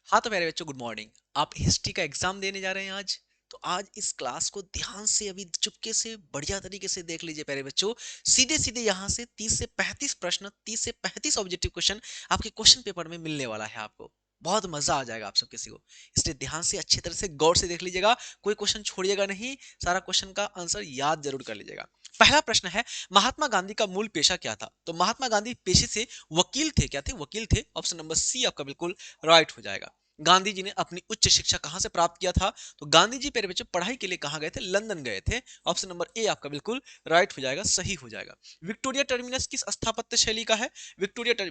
हाँ तो प्यारे बच्चों, गुड मॉर्निंग। आप हिस्ट्री का एग्जाम देने जा रहे हैं आज। तो आज इस क्लास को ध्यान से अभी चुपके से बढ़िया तरीके से देख लीजिए प्यारे बच्चों। सीधे सीधे यहाँ से 30 से 35 प्रश्न, 30 से 35 ऑब्जेक्टिव क्वेश्चन आपके क्वेश्चन पेपर में मिलने वाला है आपको। बहुत मजा आ जाएगा आप सब किसी को। इसलिए ध्यान से अच्छी तरह से गौर से देख लीजिएगा। कोई क्वेश्चन छोड़िएगा नहीं। सारा क्वेश्चन का आंसर याद जरूर कर लीजिएगा। पहला प्रश्न है, महात्मा गांधी का मूल पेशा क्या था? तो महात्मा गांधी पेशे से वकील थे। क्या थे? वकील थे। ऑप्शन नंबर सी आपका बिल्कुल राइट हो जाएगा। गांधी जी ने अपनी उच्च शिक्षा कहां से प्राप्त किया था? तो गांधी जी प्यारे बच्चों पढ़ाई के लिए कहां गए थे? लंदन गए थे। ऑप्शन नंबर ए आपका बिल्कुल राइट हो जाएगा, सही हो जाएगा। विक्टोरिया टर्मिनस किस स्थापत्य शैली का है? विक्टोरिया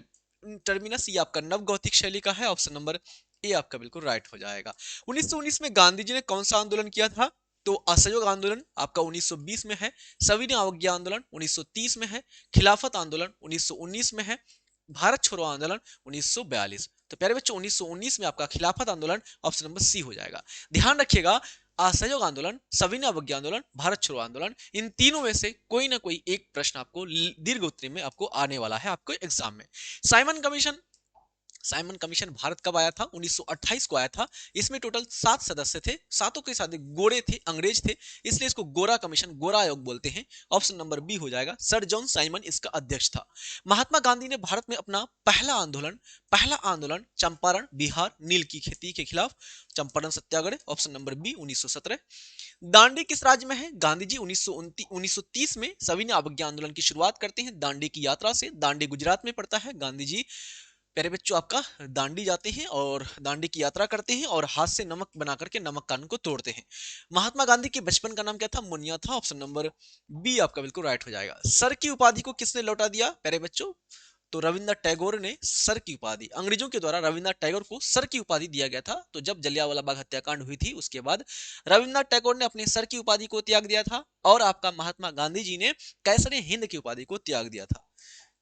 टर्मिनस ये आपका नव गौथिक शैली का है। ऑप्शन नंबर ए आपका बिल्कुल राइट हो जाएगा। 1919 में गांधी जी ने कौन सा आंदोलन किया था? तो असहयोग आंदोलन आपका 1920 में है। सविनय अवज्ञा आंदोलन 1930 में है। खिलाफत आंदोलन 1919 में है। भारत छोड़ो आंदोलन 1942। तो प्यारे बच्चों 1919 में आपका खिलाफत आंदोलन ऑप्शन नंबर सी हो जाएगा। ध्यान रखिएगा, असहयोग आंदोलन, सविनय अवज्ञा आंदोलन, भारत छोड़ो आंदोलन, इन तीनों में से कोई ना कोई एक प्रश्न आपको दीर्घ उत्तरी में आपको आने वाला है आपको एग्जाम में। Simon commission, Simon commission Bharat कब आया था? 1928 को आया था। इसमें टोटल 7 सदस्य थे। सातों के साथ गोरे थे, अंग्रेज थे, इसलिए इसको गोरा कमीशन, गोरा आयोग बोलते हैं। ऑप्शन नंबर बी हो जाएगा। सर जॉन साइमन इसका अध्यक्ष था। महात्मा गांधी ने भारत में अपना पहला आंदोलन चंपारण, बिहार, नील की खेती के खिलाफ, Champaran Satyagraha. Option number B 1917। Dandi किस राज्य में है? गांधी जी 1930 में सविनय अवज्ञा आंदोलन की शुरुआत करते हैं दांडी की यात्रा से। दांडी गुजरात में पड़ता है। गांधी जी प्यारे बच्चों आपका दांडी जाते हैं और दांडी की यात्रा करते हैं और हाथ से नमक बना करके नमक कानून को तोड़ते हैं। महात्मा गांधी के बचपन का नाम क्या था? मुनिया था। ऑप्शन नंबर बी आपका बिल्कुल राइट हो जाएगा। सर की उपाधि को किसने लौटा दिया प्यारे बच्चों? तो रविन्द्रनाथ टैगोर ने सर की उपाधि, अंग्रेजों के द्वारा रविन्द्रनाथ टैगोर को सर की उपाधि दिया गया था। तो जब जलियांवाला बाग हत्याकांड हुई थी उसके बाद रविन्द्रनाथ टैगोर ने अपने सर की उपाधि को त्याग दिया था और आपका महात्मा गांधी जी ने कैसर हिंद की उपाधि को त्याग दिया था।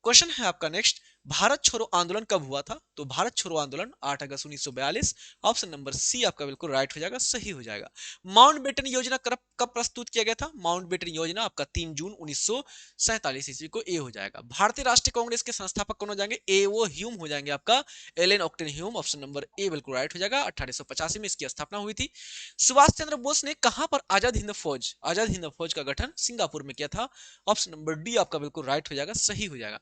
क्वेश्चन है आपका नेक्स्ट, भारत छोड़ो आंदोलन कब हुआ था? तो भारत छोड़ो आंदोलन 8 अगस्त 1942। ऑप्शन नंबर सी आपका बिल्कुल राइट हो जाएगा, सही हो जाएगा। माउंटबेटन योजना कब प्रस्तुत किया गया था? माउंटबेटन योजना आपका 3 जून 1947 ईस्वी को ए हो जाएगा। भारतीय राष्ट्रीय कांग्रेस के संस्थापक कौन हो जाएंगे? ए वो ह्यूम हो जाएंगे आपका, Allan Octavian Hume. Option number A बिल्कुल राइट हो जाएगा। 1885 में इसकी स्थापना हुई थी। सुभाष चंद्र बोस ने कहां पर आजाद हिंद फौज का गठन सिंगापुर में किया था? ऑप्शन नंबर डी आपका बिल्कुल राइट हो जाएगा, सही हो जाएगा।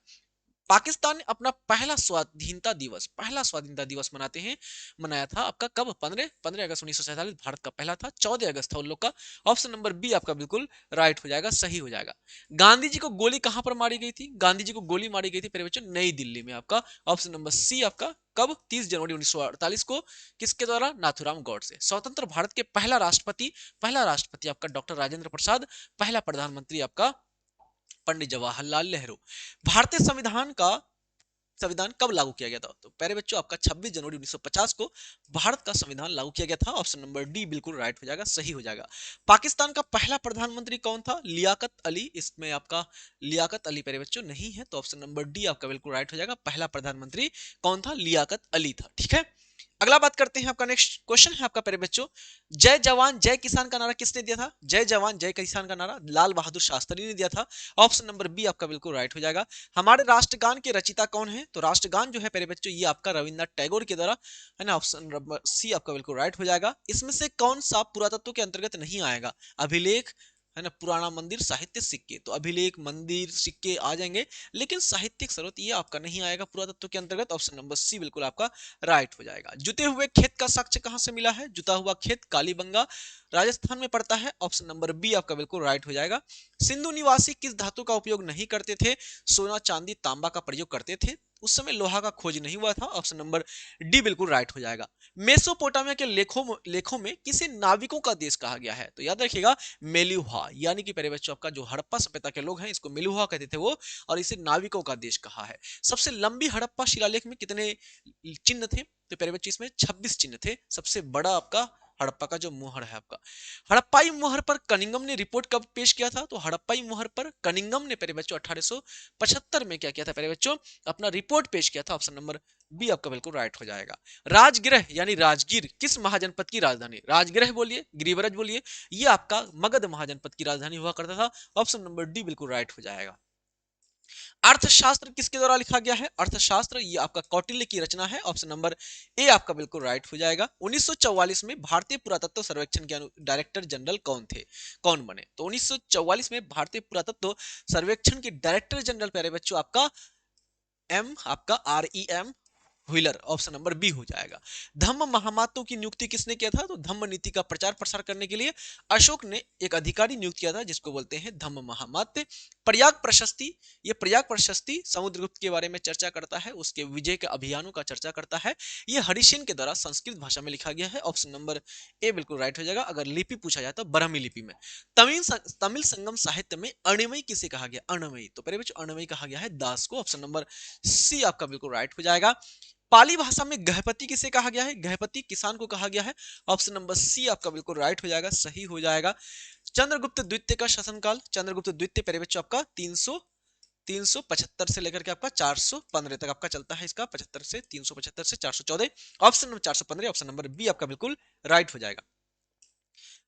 पाकिस्तान ने अपना पहला स्वाधीनता दिवस मनाया था आपका कब? 15 अगस्त 1947 भारत का पहला था। 14 अगस्त था उन लोग का। ऑप्शन नंबर बी आपका बिल्कुल राइट हो जाएगा, सही हो जाएगा। गांधी जी को गोली कहां पर मारी गई थी? गांधी जी को गोली मारी गई थी प्यारे बच्चों नई दिल्ली में आपका। ऑप्शन नंबर सी आपका कब? 30 जनवरी 1948 को। किसके द्वारा? नाथूराम गॉडसे। स्वतंत्र भारत के पहला राष्ट्रपति आपका डॉक्टर राजेंद्र प्रसाद। पहला प्रधानमंत्री आपका पंडित जवाहरलाल नेहरू। भारतीय संविधान कब लागू किया गया था? तो प्यारे बच्चों आपका 26 जनवरी 1950 को भारत का संविधान लागू किया गया था। ऑप्शन नंबर डी बिल्कुल राइट हो जाएगा, सही हो जाएगा। पाकिस्तान का पहला प्रधानमंत्री कौन था? लियाकत अली। इसमें आपका लियाकत अली प्यारे बच्चों नहीं है, तो ऑप्शन नंबर डी आपका बिल्कुल राइट हो जाएगा। पहला प्रधानमंत्री कौन था? लियाकत अली था। ठीक है, अगला बात करते हैं। आपका नेक्स्ट क्वेश्चन है आपका प्यारे बच्चों, जय जवान जय किसान का नारा किसने दिया था? जय जवान जय किसान का नारा लाल बहादुर शास्त्री ने दिया था। ऑप्शन नंबर बी आपका बिल्कुल राइट हो जाएगा। हमारे राष्ट्रगान के रचिता कौन है? तो राष्ट्रगान जो है प्यारे बच्चों ये आपका रविन्द्रनाथ टैगोर के द्वारा है ना। ऑप्शन नंबर सी आपका बिल्कुल राइट हो जाएगा। इसमें से कौन सा पुरातत्व के अंतर्गत नहीं आएगा? अभिलेख है ना, पुराना मंदिर, साहित्य, सिक्के। तो अभिलेख, मंदिर, सिक्के आ जाएंगे, लेकिन साहित्यिक स्रोत ये आपका नहीं आएगा पुरातत्व के अंतर्गत। ऑप्शन नंबर सी बिल्कुल आपका राइट हो जाएगा। जुते हुए खेत का साक्ष्य कहां से मिला है? जुता हुआ खेत कालीबंगा राजस्थान में पड़ता है। ऑप्शन नंबर बी आपका बिल्कुल राइट हो जाएगा। सिंधु निवासी किस धातु का उपयोग नहीं करते थे? सोना, चांदी, तांबा का प्रयोग करते थे। उस समय लोहा का खोज नहीं हुआ था। ऑप्शन नंबर डी बिल्कुल राइट हो जाएगा। मेसोपोटामिया के लेखों में किसे नाविकों का देश कहा गया है? तो याद रखिएगा मेलुहा, यानी कि प्यारे बच्चों आपका जो हड़प्पा सभ्यता के लोग हैं इसको मेलुहा कहते थे वो, और इसे नाविकों का देश कहा है। सबसे लंबी हड़प्पा शिलालेख में कितने चिन्ह थे? तो प्यारे बच्चों इसमें 26 चिन्ह थे। सबसे बड़ा आपका हड़प्पा का जो मोहर है आपका। हड़प्पाई मोहर पर कनिंगम ने रिपोर्ट कब पेश किया था? तो हड़प्पाई मोहर पर कनिंगम ने प्यारे बच्चों 1875 में क्या किया था प्यारे बच्चों? अपना रिपोर्ट पेश किया था। ऑप्शन नंबर बी आपका बिल्कुल राइट हो जाएगा। राजगृह यानी राजगीर किस महाजनपद की राजधानी? राजगृह बोलिए, गिरिवरज बोलिए, ये आपका मगध महाजनपद की राजधानी हुआ करता था। ऑप्शन नंबर डी बिल्कुल राइट हो जाएगा। अर्थशास्त्र किसके द्वारा लिखा गया है? अर्थशास्त्र ये आपका कौटिल्य की रचना है। ऑप्शन नंबर ए आपका बिल्कुल राइट हो जाएगा। 1944 में भारतीय पुरातत्व सर्वेक्षण के डायरेक्टर जनरल कौन थे, कौन बने? तो 1944 में भारतीय पुरातत्व सर्वेक्षण के डायरेक्टर जनरल प्यारे बच्चों आपका एम आपका REM Wheeler, option number B हो जाएगा। धम्म महामातों की नियुक्ति किसने किया था? तो धम्म नीति का प्रचार प्रसार करने के लिए अशोक ने एक अधिकारी नियुक्त किया था जिसको बोलते हैं धम्म महामात्य। प्रयाग प्रशस्ति, ये प्रयाग प्रशस्ति समुद्रगुप्त के बारे में चर्चा करता है, उसके विजय के अभियानों का चर्चा करता है। ये हरिसेन के द्वारा संस्कृत भाषा में लिखा गया है। ऑप्शन नंबर ए बिल्कुल राइट हो जाएगा। अगर लिपि पूछा जाए तो ब्राह्मी लिपि में। तमिल संगम साहित्य में अणिमयी किसे कहा गया? अणिमयी, तो पहले बच्चों अणिमयी कहा गया है दास को। ऑप्शन नंबर सी आपका बिल्कुल राइट हो जाएगा। पाली भाषा में गहपति किसे कहा गया है? गहपति किसान को कहा गया है। ऑप्शन नंबर सी आपका बिल्कुल राइट हो जाएगा, सही हो जाएगा। चंद्रगुप्त द्वितीय का शासनकाल, चंद्रगुप्त द्वितीय प्यारे बच्चों आपका 375 से लेकर के आपका 415 तक आपका चलता है। इसका 75 से 375 से 414, option number 415, option number B आपका बिल्कुल राइट हो जाएगा।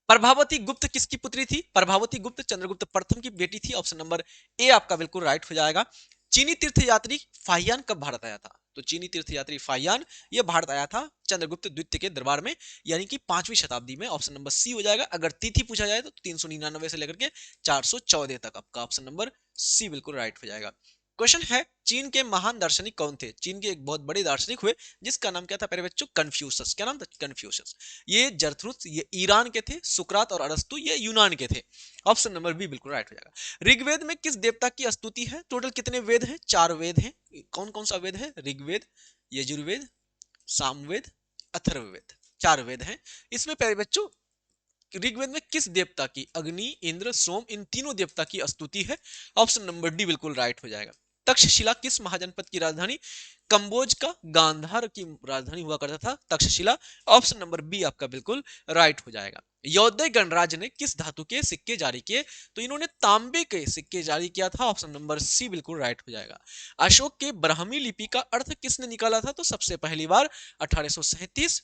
प्रभावती गुप्त किसकी पुत्री थी? प्रभावती गुप्त चंद्रगुप्त प्रथम की बेटी थी। ऑप्शन नंबर ए आपका बिल्कुल राइट हो जाएगा। चीनी तीर्थयात्री फाहियान कब भारत आया था? तो चीनी तीर्थयात्री फाहियान ये भारत आया था चंद्रगुप्त द्वितीय के दरबार में, यानी कि 5वीं शताब्दी में। ऑप्शन नंबर सी हो जाएगा। अगर तिथि पूछा जाए तो 399 से लेकर के 414 तक आपका ऑप्शन नंबर सी बिल्कुल राइट हो जाएगा। क्वेश्चन है, चीन के महान दार्शनिक कौन थे? चीन के एक बहुत बड़े दार्शनिक हुए जिसका नाम क्या था प्यारे बच्चों? कन्फ्यूशस। क्या नाम था? कन्फ्यूशस। ये जरथुस्त्र ये ईरान के थे, सुकरात और अरस्तु ये यूनान के थे। ऑप्शन नंबर बी बिल्कुल राइट हो जाएगा। ऋग्वेद में किस देवता की स्तुति है? टोटल कितने वेद हैं? 4 वेद हैं। कौन कौन सा वेद है? ऋग्वेद, यजुर्वेद, सामवेद, अथर्ववेद, 4 वेद हैं। इसमें प्यारे बच्चों ऋग्वेद में किस देवता की, अग्नि, इंद्र, सोम, इन तीनों देवता की स्तुति है। ऑप्शन नंबर डी बिल्कुल राइट हो जाएगा। तक्षशिला किस महाजनपद की राजधानी? कंबोज का गांधार की राजधानी हुआ करता था तक्षशिला। ऑप्शन नंबर बी आपका बिल्कुल राइट हो जाएगा। यौदय गणराज ने किस धातु के सिक्के जारी किए? तो इन्होंने तांबे के सिक्के जारी किया था। ऑप्शन नंबर सी बिल्कुल राइट हो जाएगा। अशोक के ब्राह्मी लिपि का अर्थ किसने निकाला था? तो सबसे पहली बार 1837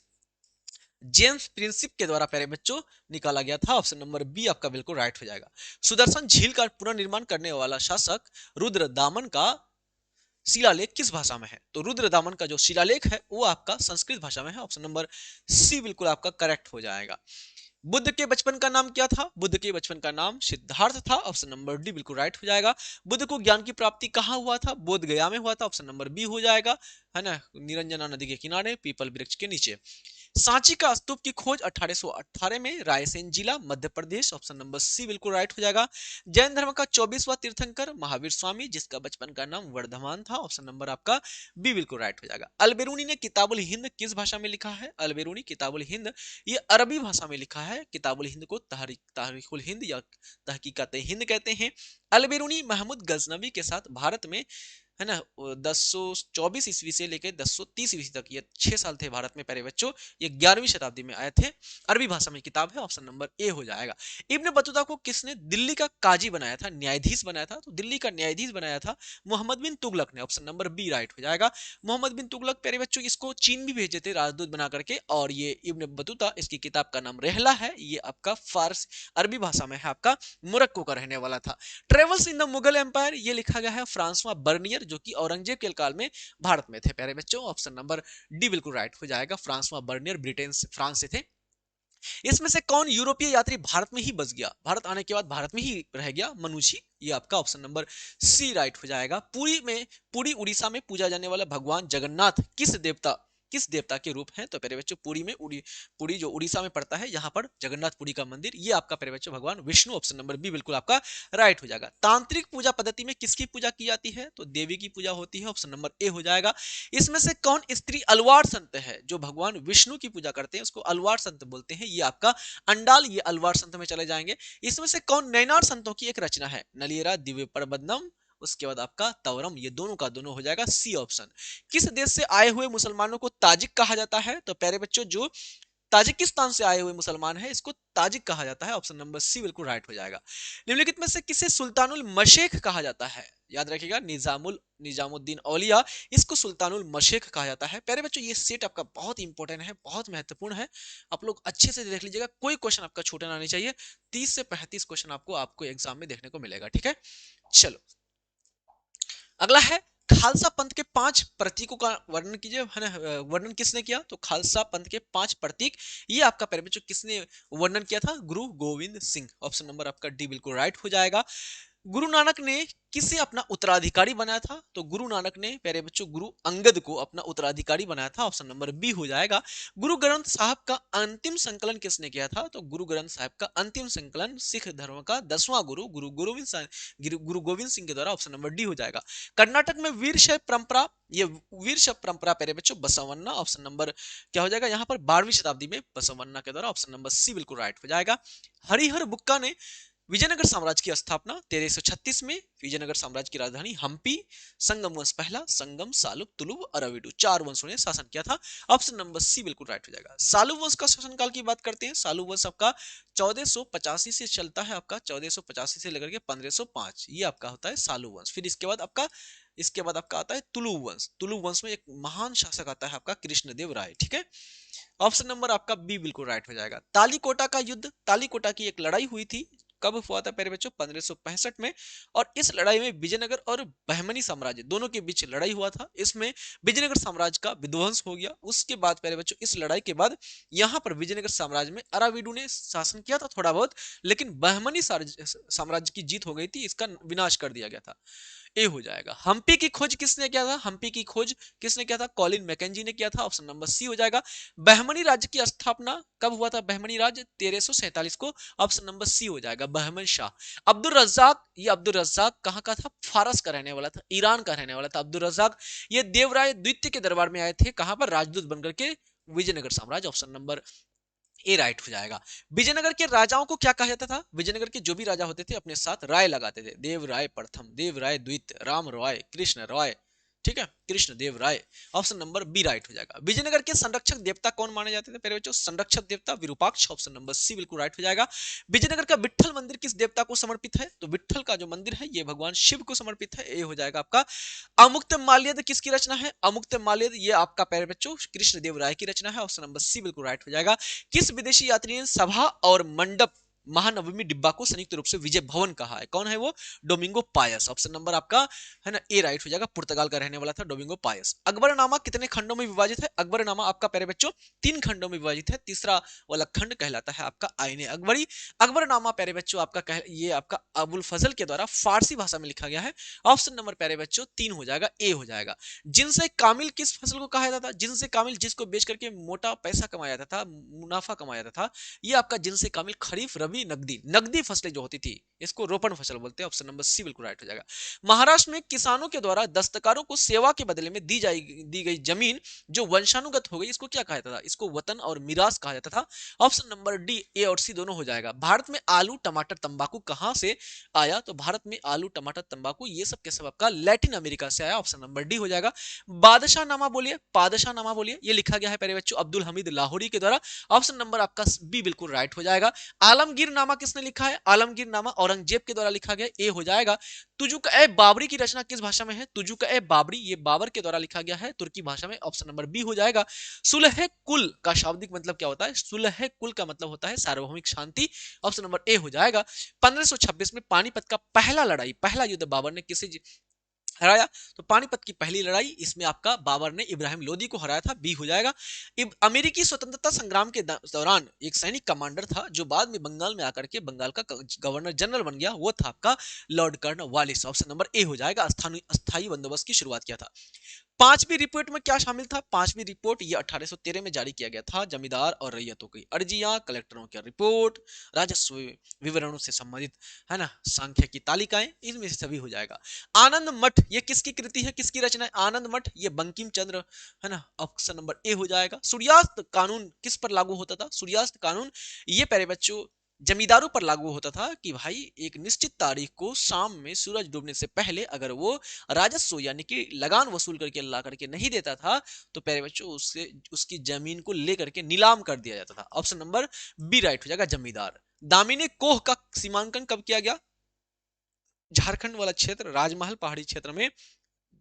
जेम्स प्रिंसिप के द्वारा प्यारे बच्चों निकाला गया था। ऑप्शन नंबर बी आपका बिल्कुल राइट हो जाएगा। सुदर्शन झील का पुनर्निर्माण करने वाला शासक रुद्रदामन का शिलालेख किस भाषा में है? तो रुद्रदामन का जो शिलालेख है वो आपका संस्कृत भाषा में है। ऑप्शन नंबर सी बिल्कुल आपका करेक्ट हो जाएगा। बुद्ध के बचपन का नाम क्या था? बुद्ध के बचपन का नाम सिद्धार्थ था। ऑप्शन नंबर डी बिल्कुल राइट हो जाएगा। बुद्ध को ज्ञान की प्राप्ति कहाँ हुआ था? बोध गया में हुआ था। ऑप्शन नंबर बी हो जाएगा, है ना, निरंजना नदी के किनारे पीपल वृक्ष के नीचे। सांची का स्तूप की खोज 1818 में, रायसेन जिला Madhya Pradesh. Option number C बिल्कुल राइट हो जाएगा। जैन धर्म का 24वां तीर्थंकर महावीर स्वामी जिसका बचपन का नाम वर्धमान था। ऑप्शन नंबर आपका बी बिल्कुल राइट हो जाएगा। अलबेरूनी ने किताबुल हिंद किस भाषा में लिखा है? अलबेरूनी किताबुल हिंद ये अरबी भाषा में लिखा है। किताबुल हिंद को तारीखुल हिंद या तहकीकात हिंद कहते हैं। अलबेरूनी महमूद गजनवी के साथ भारत में, है ना, 1024 ईस्वी से लेकर 1030 ईस्वी तक ये 6 साल थे भारत में प्यारे बच्चों। ये 11वीं शताब्दी में आए थे। अरबी भाषा में किताब है। ऑप्शन नंबर ए हो जाएगा। इब्न बतूता को किसने दिल्ली का काजी बनाया था, न्यायाधीश बनाया था? तो दिल्ली का न्यायाधीश बनाया था मोहम्मद बिन तुगलक ने। ऑप्शन नंबर बी राइट हो जाएगा। मोहम्मद बिन तुगलक प्यारे बच्चों इसको चीन भी भेजे थे राजदूत बना करके। और ये इब्न बतूता इसकी किताब का नाम रहला है। ये आपका फारस अरबी भाषा में है, आपका मोरक्को का रहने वाला था। Travels in the Mughal empire ये लिखा गया है फ्रांसवा बर्नियर जो कि औरंगजेब के काल में भारत में थे प्यारे बच्चों। ऑप्शन नंबर डी बिल्कुल राइट हो जाएगा। फ्रांसवा बर्नियर ब्रिटेन से, फ्रांस से थे। इसमें से कौन यूरोपीय यात्री भारत में ही बस गया, भारत आने के बाद भारत में ही रह गया? मनुष्य। ये आपका ऑप्शन नंबर सी राइट हो जाएगा। पुरी उड़ीसा में पूजा जाने वाला भगवान जगन्नाथ किस देवता के रूप हैं? तो प्यारे बच्चों पुरी जो उड़ीसा में पड़ता है यहाँ पर जगन्नाथपुरी का मंदिर, ये आपका प्यारे बच्चों भगवान विष्णु। ऑप्शन नंबर बी बिल्कुल आपका राइट हो जाएगा। तांत्रिक पूजा पद्धति में किसकी पूजा की जाती है? तो देवी की पूजा होती है। ऑप्शन नंबर ए हो जाएगा। इसमें से कौन स्त्री अलवार संत है जो भगवान विष्णु की पूजा करते हैं? उसको अलवार संत बोलते हैं। ये आपका अंडाल, ये अलवार संत में चले जाएंगे। इसमें से कौन नैनार संतों की एक रचना है? नलियरा, दिव्य प्रबंधम, उसके बाद आपका तवरम, ये दोनों का दोनों हो जाएगा सी ऑप्शन। किस देश से आए हुए मुसलमानों को ताजिक कहा जाता है? तो प्यारे बच्चों जो ताजिकिस्तान से आए हुए मुसलमान है इसको ताजिक कहा जाता है। ऑप्शन नंबर सी बिल्कुल राइट हो जाएगा। निम्नलिखित में से किसे सुल्तानुल मशेख कहा जाता है? याद रखिएगा, निजामुद्दीन औलिया इसको सुल्तानुल मशेख कहा जाता है। प्यारे बच्चों ये सेट आपका बहुत इंपॉर्टेंट है, बहुत महत्वपूर्ण है। आप लोग अच्छे से देख लीजिएगा, कोई क्वेश्चन आपका छूटना नहीं चाहिए। 30 से 35 क्वेश्चन आपको एग्जाम में देखने को मिलेगा। ठीक है, चलो अगला है खालसा पंथ के 5 प्रतीकों का वर्णन कीजिए, है ना। वर्णन किसने किया, तो खालसा पंथ के 5 प्रतीक, ये आपका प्यारे बच्चों किसने वर्णन किया था, गुरु गोविंद सिंह। ऑप्शन नंबर आपका डी बिल्कुल राइट हो जाएगा। गुरु नानक ने किसे अपना उत्तराधिकारी बनाया था, तो गुरु नानक ने प्यारे बच्चों गुरु अंगद को अपना उत्तराधिकारी बनाया था। ऑप्शन नंबर बी हो जाएगा। गुरु ग्रंथ साहब का अंतिम संकलन किसने किया था, तो गुरु ग्रंथ साहब का अंतिम संकलन सिख धर्म का 10वां गुरु गुरु गोविंद सिंह के द्वारा। ऑप्शन नंबर डी हो जाएगा। कर्नाटक में वीर शैव परंपरा, ये वीर शैव परंपरा प्यारे बच्चों बसवन्ना। ऑप्शन नंबर क्या हो जाएगा यहाँ पर, 12वीं शताब्दी में बसवन्ना के द्वारा। ऑप्शन नंबर सी बिल्कुल राइट हो जाएगा। हरिहर बुक्का ने विजयनगर साम्राज्य की स्थापना 1336 में, विजयनगर साम्राज्य की राजधानी हम्पी, संगम वंश पहला, संगम, सालुब, तुलुब, अरविडु, 4 वंशों ने शासन किया था। ऑप्शन नंबर सी बिल्कुल राइट हो जाएगा। सालुब वंश का शासनकाल की बात करते हैं। सालुब वंश आपका 1485 से चलता है, आपका 1485 से लेकर के 1505, ये आपका होता है सालुब वंश। फिर इसके बाद आपका आता है तुलुब वंश। तुलुब वंश में एक महान शासक आता है आपका कृष्णदेव राय, ठीक है। ऑप्शन नंबर आपका बी बिल्कुल राइट हो जाएगा। तालीकोटा का युद्ध, तालीकोटा की एक लड़ाई हुई थी, कब हुआ था प्यारे बच्चों, 1565 में। और इस लड़ाई में विजयनगर और बहमनी साम्राज्य दोनों के बीच लड़ाई हुआ था। इसमें विजयनगर साम्राज्य का विध्वंस हो गया। उसके बाद प्यारे बच्चों इस लड़ाई के बाद यहाँ पर विजयनगर साम्राज्य में अराविडु ने शासन किया था थोड़ा बहुत, लेकिन बहमनी साम्राज्य की जीत हो गई थी, इसका विनाश कर दिया गया था। ए हो जाएगा। हम्पी की खोज किसने किया था, हम्पी की खोज किसने किया था, कॉलिन मैकेंजी ने किया था। ऑप्शन नंबर सी हो जाएगा। बहमनी राज्य की स्थापना कब हुआ था, बहमनी राज्य 1347 को। ऑप्शन नंबर सी हो जाएगा, बहमन शाह। अब्दुल रज्जाक, ये अब्दुल रज्जाक कहाँ का था, फारस का रहने वाला था, ईरान का रहने वाला था अब्दुल रज्जाक। ये देवराय द्वितीय के दरबार में आए थे, कहां पर, राजदूत बनकर के विजयनगर साम्राज्य। ऑप्शन नंबर ए राइट हो जाएगा। विजयनगर के राजाओं को क्या कहा जाता था, विजयनगर के जो भी राजा होते थे अपने साथ राय लगाते थे। देव राय प्रथम, देव राय द्वितीय, राम राय, कृष्ण राय, ठीक है, कृष्ण देव राय। ऑप्शन नंबर बी राइट हो जाएगा। विजयनगर के संरक्षक देवता कौन माने जाते थे, पहले बच्चों संरक्षक देवता विरूपाक्ष। ऑप्शन नंबर सी बिल्कुल राइट हो जाएगा। विजयनगर का विट्ठल मंदिर किस देवता को समर्पित है, तो विट्ठल का जो मंदिर है ये भगवान शिव को समर्पित है। ए हो जाएगा आपका। अमुक्त माल्यद किसकी रचना है, अमुक्त माल्यद ये आपका प्यारे बच्चों कृष्ण देव राय की रचना है। ऑप्शन नंबर सी बिल्कुल राइट हो जाएगा। किस विदेशी यात्री ने सभा और मंडप महानवमी डिब्बा को संयुक्त रूप से विजय भवन कहा है, कौन है वो, डोमिंगो पायस। ऑप्शन नंबर आपका है ना ए राइट हो जाएगा। पुर्तगाल का रहने वाला था डोमिंगो पायस। अकबरनामा कितने खंडों में विभाजित है, अकबरनामा आपका प्यारे बच्चों 3 खंडों में विभाजित है। तीसरा वाला खंड कहलाता है आपका आईने अकबरी। अकबरनामा प्यारे बच्चों आपका ये आपका अबुल फजल के द्वारा फारसी भाषा में लिखा गया है। ऑप्शन नंबर प्यारे बच्चों 3 हो जाएगा, ए हो जाएगा। जिनसे कामिल किस फसल को कहा जाता था, जिनसे कामिल जिसको बेच करके मोटा पैसा कमाया जाता था, मुनाफा कमाया जाता था, ये आपका जिनसे कामिल खरीफ रबी नकदी, नकदी फसलें जो होती थी इसको रोपण फसल बोलते हैं। ऑप्शन नंबर सी बिल्कुल राइट हो जाएगा। महाराष्ट्र में किसानों के द्वारा दस्तकारों को सेवा के बदले में दी गई जमीन जो वंशानुगत हो गई, इसको क्या कहा जाता था, इसको वतन और मिरास कहा जाता था। ऑप्शन नंबर डी ए और सी दोनों हो जाएगा। भारत में आलू टमाटर तंबाकू कहां से आया, तो भारत में आलू टमाटर तंबाकू ये सब के सब आपका लैटिन अमेरिका से आया। ऑप्शन नंबर डी हो जाएगा। बादशाह नामा बोलिए, बादशाह नामा बोलिए, ये लिखा गया है प्यारे बच्चों अब्दुल हमीद लाहौरी के द्वारा। ऑप्शन नंबर आपका बी बिल्कुल राइट हो जाएगा। आलमगीर नामा किसने लिखा है, आलमगीर नामा औरंगजेब के द्वारा लिखा गया, ए हो जाएगा। तुजुक ए बाबरी की रचना किस भाषा में है, तुजुक ए बाबरी ये बाबर के द्वारा लिखा गया है तुर्की भाषा में। ऑप्शन नंबर बी हो जाएगा। सुलह कुल का शाब्दिक मतलब क्या होता है, सुलह कुल का मतलब होता है सार्वभौमिक शांति। ऑप्शन नंबर ए हो जाएगा। 1526 में पानीपत का पहला युद्ध बाबर ने किसे हराया, तो पानीपत की पहली लड़ाई, इसमें आपका बाबर ने इब्राहिम लोदी को हराया था, बी हो जाएगा। अमेरिकी स्वतंत्रता संग्राम के दौरान एक सैनिक कमांडर था जो बाद में बंगाल में आकर के बंगाल का गवर्नर जनरल बन गया, वो था आपका लॉर्ड कॉर्नवालिस। ऑप्शन नंबर ए हो जाएगा। अस्थायी बंदोबस्त की शुरुआत किया था। पांचवी रिपोर्ट में क्या शामिल था, पांचवी रिपोर्ट ये 1813 में जारी किया गया था। जमींदार और रैयतों की अर्जियां, कलेक्टरों की रिपोर्ट, राजस्व विवरणों से संबंधित है ना संख्या की तालिकाएं, इनमें से सभी हो जाएगा। आनंद मठ ये किसकी कृति है, किसकी रचना है, आनंद मठ ये बंकिम चंद्र है ना। ऑप्शन नंबर ए हो जाएगा। सूर्यास्त कानून किस पर लागू होता था, सूर्यास्त कानून ये प्यारे बच्चों जमींदारों पर लागू होता था कि भाई एक निश्चित तारीख को शाम में सूरज डूबने से पहले अगर वो राजस्व यानी कि लगान वसूल करके ला करके नहीं देता था तो प्यारे बच्चों उससे उसकी जमीन को लेकर के नीलाम कर दिया जाता था। ऑप्शन नंबर बी राइट हो जाएगा, जमींदार। दामिनी कोह का सीमांकन कब किया गया, झारखंड वाला क्षेत्र राजमहल पहाड़ी क्षेत्र में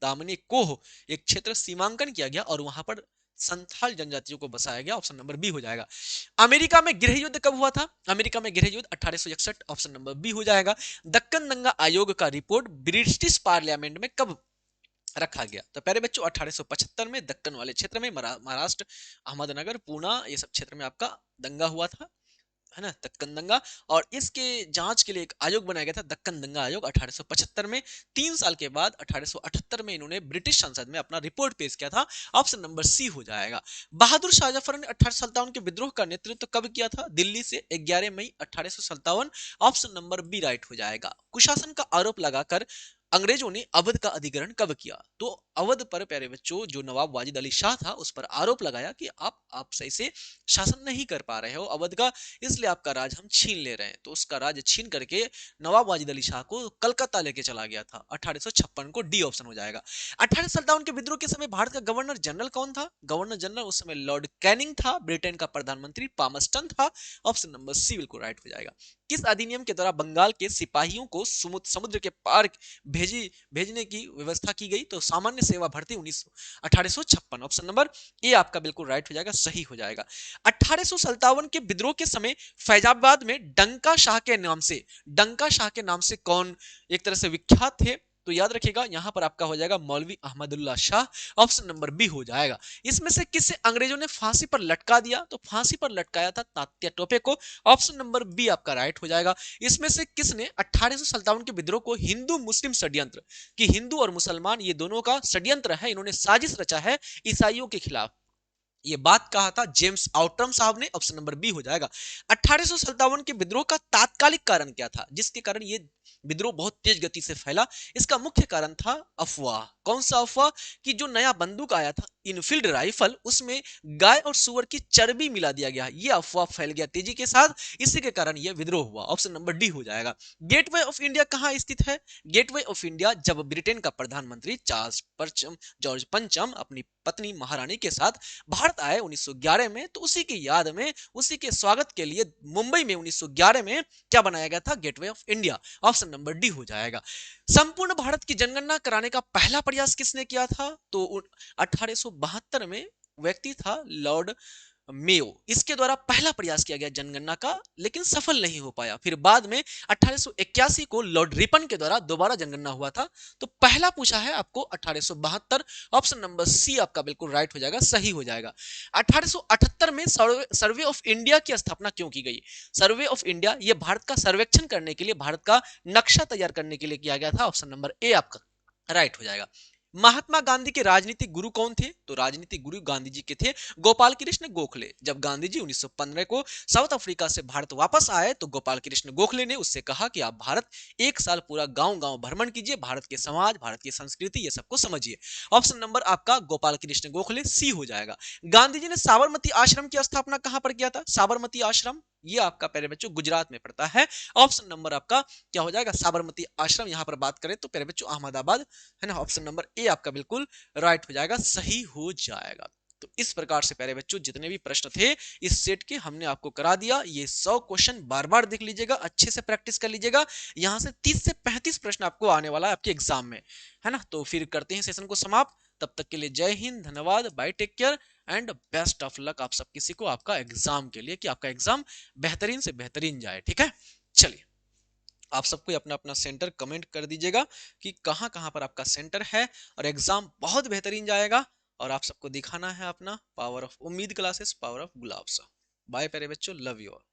दामनी कोह एक क्षेत्र सीमांकन किया गया और वहां पर संथाल जनजातियों को बसाया गया। ऑप्शन नंबर बी हो जाएगा। अमेरिका में गृह युद्ध कब हुआ था, अमेरिका में गृह युद्ध 1861। ऑप्शन नंबर बी हो जाएगा। दक्कन दंगा आयोग का रिपोर्ट ब्रिटिश पार्लियामेंट में कब रखा गया। तो प्यारे बच्चों 1875 में दक्कन वाले क्षेत्र में महाराष्ट्र, अहमदनगर, पूना ये सब क्षेत्र में आपका दंगा हुआ था, है ना, दक्कन दंगा। और इसके जांच के लिए एक आयोग बनाया गया था, दक्कन दंगा आयोग, 1875 में। 3 साल के बाद 1878 में इन्होंने ब्रिटिश संसद में अपना रिपोर्ट पेश किया था। ऑप्शन नंबर सी हो जाएगा। बहादुर शाह जफर ने 1857 के विद्रोह का नेतृत्व कब किया था? दिल्ली से 11 मई 1857। ऑप्शन नंबर बी राइट हो जाएगा। कुशासन का आरोप लगाकर अंग्रेजों ने अवध का अधिग्रहण कब किया? तो अवध पर प्यारे बच्चों जो नवाब वाजिद अली शाह था उस पर आरोप लगाया कि आप सही से शासन नहीं कर पा रहे हो अवध का, इसलिए आपका राज हम छीन ले रहे हैं। तो उसका राज छीन करके नवाब वाजिद अली शाह को कलकत्ता लेके चला गया था। 1856 को डी ऑप्शन हो जाएगा। 1857 के विद्रोह के समय भारत का गवर्नर जनरल कौन था? गवर्नर जनरल उस समय लॉर्ड कैनिंग था। ब्रिटेन का प्रधानमंत्री पामस्टन था। ऑप्शन नंबर सी बिल्कुल राइट हो जाएगा। किस अधिनियम के द्वारा बंगाल के सिपाहियों को समुद्र के पार भेजने की व्यवस्था की गई? तो सामान्य सेवा भर्ती 1856। ऑप्शन नंबर ए आपका बिल्कुल राइट हो जाएगा, सही हो जाएगा। 1857 के विद्रोह के समय फैजाबाद में डंका शाह के नाम से कौन एक तरह से विख्यात थे? तो याद रखिएगा यहां पर आपका हो जाएगा Maulvi Ahmadullah Shah. Option number B हो जाएगा। इसमें से किसे अंग्रेजों ने फांसी पर लटका दिया? तो फांसी पर लटकाया था तात्या टोपे को। ऑप्शन नंबर बी आपका राइट हो जाएगा। इसमें से किसने 1857 के विद्रोह को हिंदू मुस्लिम षड्यंत्र, कि हिंदू और मुसलमान ये दोनों का षड्यंत्र है, इन्होंने साजिश रचा है ईसाइयों के खिलाफ, ये बात कहा था जेम्स आउटरम साहब ने? ऑप्शन नंबर बी हो जाएगा। 1857 के विद्रोह का तात्कालिक कारण क्या था जिसके कारण ये विद्रोह बहुत तेज गति से फैला? इसका मुख्य कारण था अफवाह। कौन सा अफवाह? कि जो नया बंदूक आया था इनफील्ड राइफल, उसमें गाय और सुअर की चर्बी मिला दिया गया, ये अफवाह फैल गया तेजी के साथ, इसी के कारण यह विद्रोह हुआ। ऑप्शन नंबर डी हो जाएगा। गेटवे ऑफ इंडिया कहां स्थित है? गेटवे ऑफ इंडिया जब ब्रिटेन का प्रधानमंत्री जॉर्ज पंचम अपनी पत्नी महारानी के साथ भारत आए 1911 में, तो उसी की याद में, उसी के स्वागत के लिए मुंबई में 1911 में क्या बनाया गया था? Gateway of India. Option number D हो जाएगा। संपूर्ण भारत की जनगणना कराने का पहला प्रयास किसने किया था? तो 1872 में व्यक्ति था लॉर्ड मेयो, इसके द्वारा पहला प्रयास किया गया जनगणना का, लेकिन सफल नहीं हो पाया। फिर बाद में 1881 को लॉर्ड रिपन के द्वारा दोबारा जनगणना हुआ था। तो पहला पूछा है आपको 1872। ऑप्शन नंबर सी आपका बिल्कुल राइट हो जाएगा, सही हो जाएगा। 1878 में सर्वे ऑफ इंडिया की स्थापना क्यों की गई? सर्वे ऑफ इंडिया ये भारत का सर्वेक्षण करने के लिए, भारत का नक्शा तैयार करने के लिए किया गया था। ऑप्शन नंबर ए आपका राइट हो जाएगा। महात्मा गांधी के राजनीतिक गुरु कौन थे? तो राजनीतिक गुरु गांधी जी के थे गोपाल कृष्ण गोखले। जब गांधी जी 1915 को साउथ अफ्रीका से भारत वापस आए तो गोपाल कृष्ण गोखले ने उससे कहा कि आप भारत 1 साल पूरा गांव गांव भ्रमण कीजिए, भारत के समाज, भारत की संस्कृति ये सबको समझिए। ऑप्शन नंबर आपका गोपाल कृष्ण गोखले सी हो जाएगा। गांधी जी ने साबरमती आश्रम की स्थापना कहां पर किया था? साबरमती आश्रम ये आपका प्यारे बच्चों गुजरात में पड़ता है। ऑप्शन नंबर आपका क्या हो जाएगा? साबरमती आश्रम। यहां पर बात करें तो प्यारे बच्चों अहमदाबाद, है ना। ऑप्शन नंबर ए आपका बिल्कुल राइट हो जाएगा, सही हो जाएगा। तो इस प्रकार से प्यारे बच्चों जितने भी प्रश्न थे इस सेट के हमने आपको करा दिया। ये 100 क्वेश्चन बार बार देख लीजिएगा, अच्छे से प्रैक्टिस कर लीजिएगा। यहां से 30 से 35 प्रश्न आपको आने वाला है आपके एग्जाम में, है ना। तो फिर करते हैं सेशन को समाप्त। तब तक के लिए जय हिंद, धन्यवाद, bye, take care and best of luck आप सब किसी को आपका एग्जाम के लिए, कि आपका एग्जाम बेहतरीन से बेहतरीन जाए। ठीक है, चलिए आप सबको अपना अपना सेंटर कमेंट कर दीजिएगा कि कहां कहां पर आपका सेंटर है, और एग्जाम बहुत बेहतरीन जाएगा। और आप सबको दिखाना है अपना पावर ऑफ उम्मीद क्लासेस, पावर ऑफ गुलाब सा। बाय प्यारे बच्चों, लव यू ऑल।